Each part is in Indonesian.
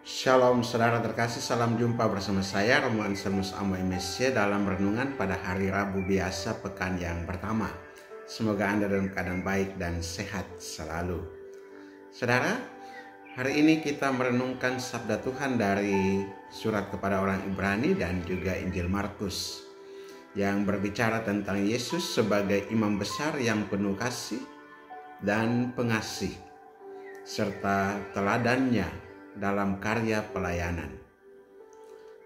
Shalom saudara terkasih, salam jumpa bersama saya Romuald Anselmus Amo MSC dalam renungan pada hari Rabu biasa pekan yang pertama. Semoga Anda dalam keadaan baik dan sehat selalu. Saudara, hari ini kita merenungkan sabda Tuhan dari surat kepada orang Ibrani dan juga Injil Markus yang berbicara tentang Yesus sebagai imam besar yang penuh kasih dan pengasih serta teladannya dalam karya pelayanan.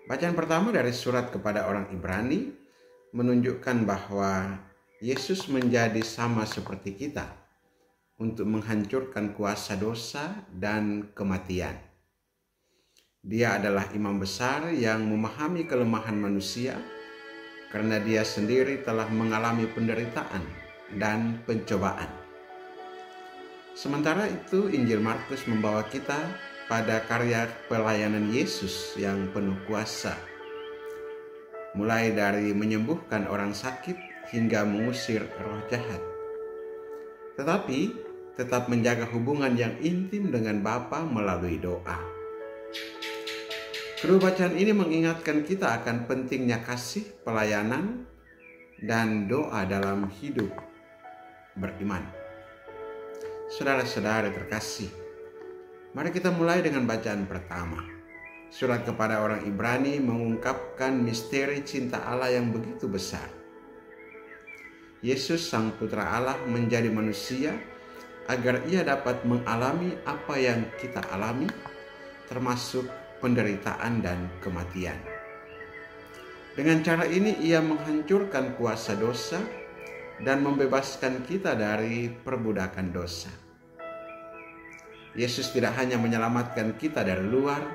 Bacaan pertama dari surat kepada orang Ibrani menunjukkan bahwa Yesus menjadi sama seperti kita untuk menghancurkan kuasa dosa dan kematian. Dia adalah imam besar yang memahami kelemahan manusia karena dia sendiri telah mengalami penderitaan dan pencobaan. Sementara itu, Injil Markus membawa kita pada karya pelayanan Yesus yang penuh kuasa, mulai dari menyembuhkan orang sakit hingga mengusir roh jahat, tetapi tetap menjaga hubungan yang intim dengan Bapa melalui doa. Kedua bacaan ini mengingatkan kita akan pentingnya kasih, pelayanan, dan doa dalam hidup beriman. Saudara-saudara terkasih, mari kita mulai dengan bacaan pertama. Surat kepada orang Ibrani mengungkapkan misteri cinta Allah yang begitu besar. Yesus Sang Putra Allah menjadi manusia agar ia dapat mengalami apa yang kita alami, termasuk penderitaan dan kematian. Dengan cara ini ia menghancurkan kuasa dosa dan membebaskan kita dari perbudakan dosa. Yesus tidak hanya menyelamatkan kita dari luar,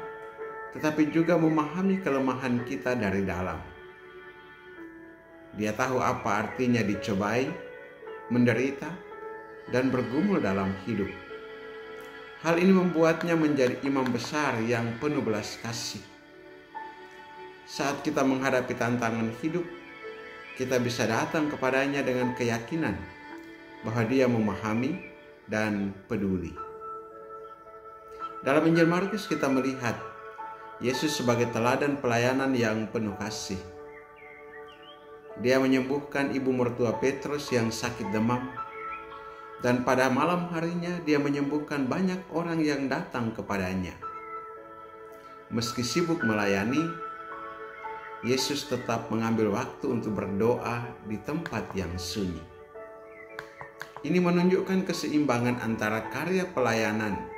tetapi juga memahami kelemahan kita dari dalam. Dia tahu apa artinya dicobai, menderita, dan bergumul dalam hidup. Hal ini membuatnya menjadi imam besar yang penuh belas kasih. Saat kita menghadapi tantangan hidup, kita bisa datang kepadanya dengan keyakinan bahwa Dia memahami dan peduli. Dalam Injil Markus kita melihat Yesus sebagai teladan pelayanan yang penuh kasih. Dia menyembuhkan ibu mertua Petrus yang sakit demam, dan pada malam harinya Dia menyembuhkan banyak orang yang datang kepadanya. Meski sibuk melayani, Yesus tetap mengambil waktu untuk berdoa di tempat yang sunyi. Ini menunjukkan keseimbangan antara karya pelayanan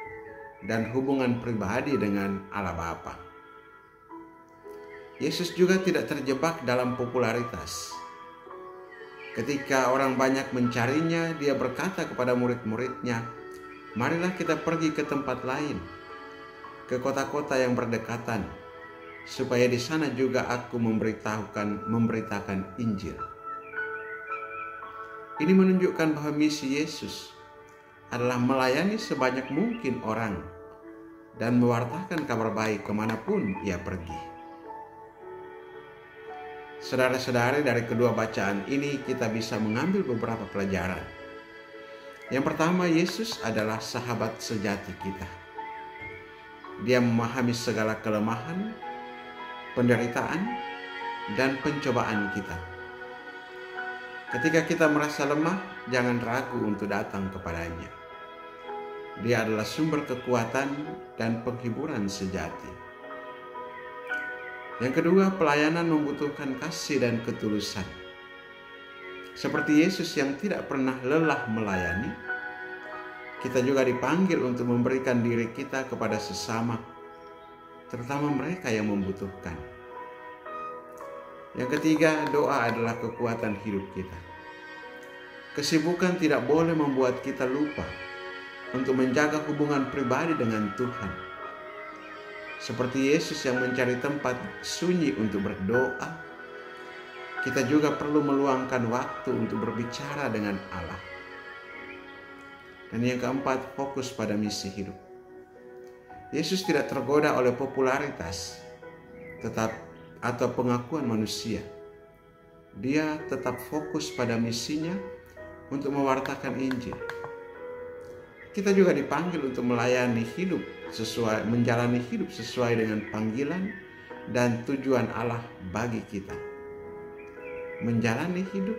dan hubungan pribadi dengan Allah Bapa. Yesus juga tidak terjebak dalam popularitas. Ketika orang banyak mencarinya, Dia berkata kepada murid-muridnya, "Marilah kita pergi ke tempat lain, ke kota-kota yang berdekatan, supaya di sana juga aku memberitakan Injil." Ini menunjukkan bahwa misi Yesus adalah melayani sebanyak mungkin orang dan mewartakan kabar baik kemanapun Ia pergi. Saudara-saudari, dari kedua bacaan ini kita bisa mengambil beberapa pelajaran. Yang pertama, Yesus adalah sahabat sejati kita. Dia memahami segala kelemahan, penderitaan, dan pencobaan kita. Ketika kita merasa lemah, jangan ragu untuk datang kepadanya. Dia adalah sumber kekuatan dan penghiburan sejati. Yang kedua, pelayanan membutuhkan kasih dan ketulusan. Seperti Yesus yang tidak pernah lelah melayani, kita juga dipanggil untuk memberikan diri kita kepada sesama, terutama mereka yang membutuhkan. Yang ketiga, doa adalah kekuatan hidup kita. Kesibukan tidak boleh membuat kita lupa untuk menjaga hubungan pribadi dengan Tuhan. Seperti Yesus yang mencari tempat sunyi untuk berdoa, kita juga perlu meluangkan waktu untuk berbicara dengan Allah. Dan yang keempat, fokus pada misi hidup. Yesus tidak tergoda oleh popularitas atau pengakuan manusia. Dia tetap fokus pada misinya untuk mewartakan Injil. Kita juga dipanggil untuk melayani hidup menjalani hidup sesuai dengan panggilan dan tujuan Allah bagi kita. Menjalani hidup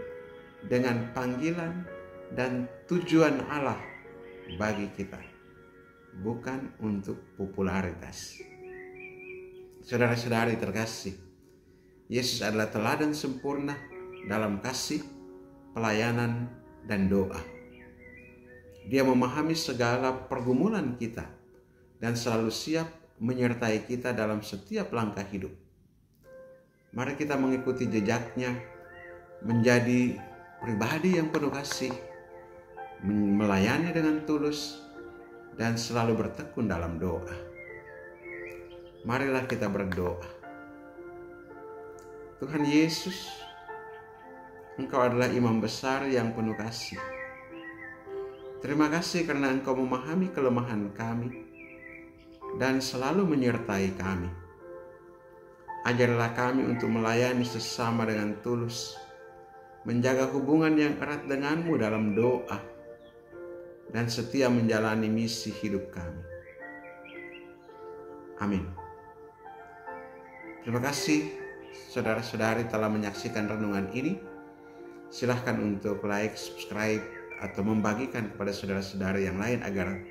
dengan panggilan dan tujuan Allah bagi kita, bukan untuk popularitas. Saudara-saudari terkasih, Yesus adalah teladan sempurna dalam kasih, pelayanan, dan doa. Dia memahami segala pergumulan kita dan selalu siap menyertai kita dalam setiap langkah hidup. Mari kita mengikuti jejaknya, menjadi pribadi yang penuh kasih, melayani dengan tulus, dan selalu bertekun dalam doa. Marilah kita berdoa. Tuhan Yesus, Engkau adalah imam besar yang penuh kasih. Terima kasih karena Engkau memahami kelemahan kami dan selalu menyertai kami. Ajarlah kami untuk melayani sesama dengan tulus, menjaga hubungan yang erat denganmu dalam doa, dan setia menjalani misi hidup kami. Amin. Terima kasih saudara-saudari telah menyaksikan renungan ini. Silahkan untuk like, subscribe, atau membagikan kepada saudara-saudara yang lain agar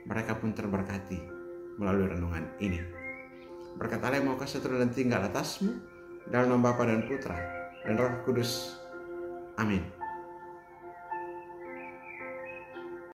mereka pun terberkati melalui renungan ini. Berkat Allah yang Maha Kuasa turun dan tinggal atasmu, dalam nama Bapa dan Putra dan Roh Kudus. Amin.